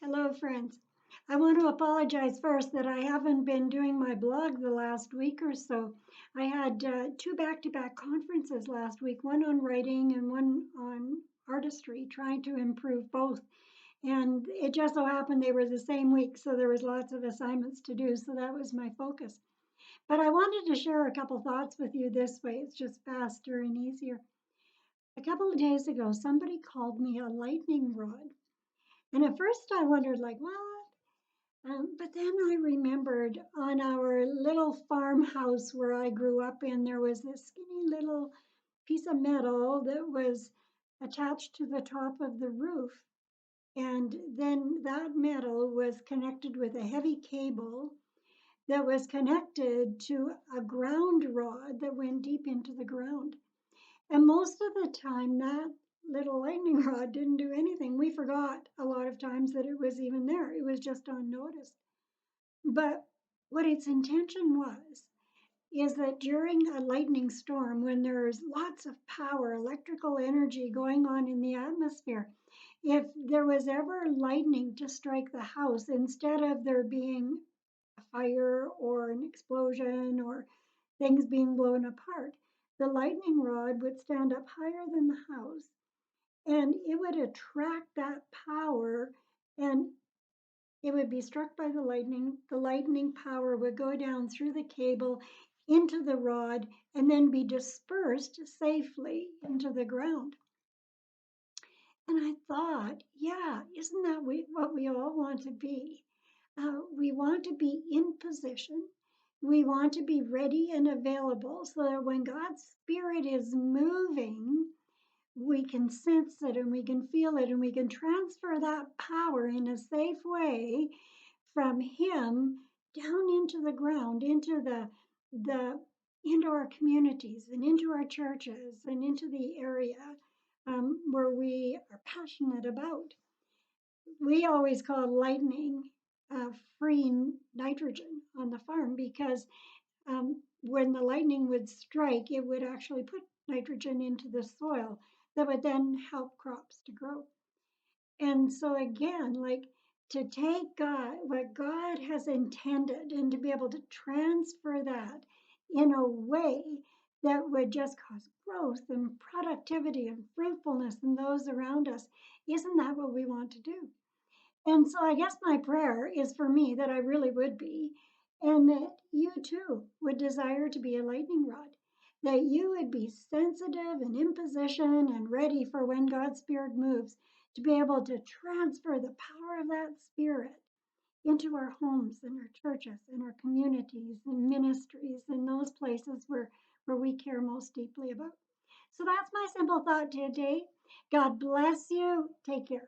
Hello, friends. I want to apologize first that I haven't been doing my blog the last week or so. I had two back to back conferences last week, one on writing and one on artistry, trying to improve both. And it just so happened they were the same week, so there was lots of assignments to do, so that was my focus. But I wanted to share a couple thoughts with you this way. It's just faster and easier. A couple of days ago, somebody called me a lightning rod. And at first I wondered, like, what? But then I remembered on our little farmhouse where I grew up in, there was this skinny little piece of metal that was attached to the top of the roof. And then that metal was connected with a heavy cable that was connected to a ground rod that went deep into the ground. And most of the time, that little lightning rod didn't do anything. We forgot a lot of times that it was even there. It was just unnoticed. But what its intention was is that during a lightning storm, when there's lots of power, electrical energy going on in the atmosphere, if there was ever lightning to strike the house, instead of there being a fire or an explosion or things being blown apart, the lightning rod would stand up higher than the house and it would attract that power and it would be struck by the lightning. The lightning power would go down through the cable into the rod and then be dispersed safely into the ground. And I thought, yeah, isn't that what we all want to be? We want to be in position. We want to be ready and available so that when God's Spirit is moving, we can sense it and we can feel it and we can transfer that power in a safe way from Him down into the ground, the into our communities and into our churches and into the area where we are passionate about. We always call lightning free nitrogen on the farm because when the lightning would strike, it would actually put nitrogen into the soil that would then help crops to grow. And so again, like to take God, what God has intended, and to be able to transfer that in a way that would just cause growth and productivity and fruitfulness in those around us, isn't that what we want to do? And so I guess my prayer is for me that I really would be, and that you too would desire to be a lightning rod, that you would be sensitive and in position and ready for when God's Spirit moves to be able to transfer the power of that Spirit into our homes and our churches and our communities and ministries and those places where we care most deeply about. So that's my simple thought today. God bless you. Take care.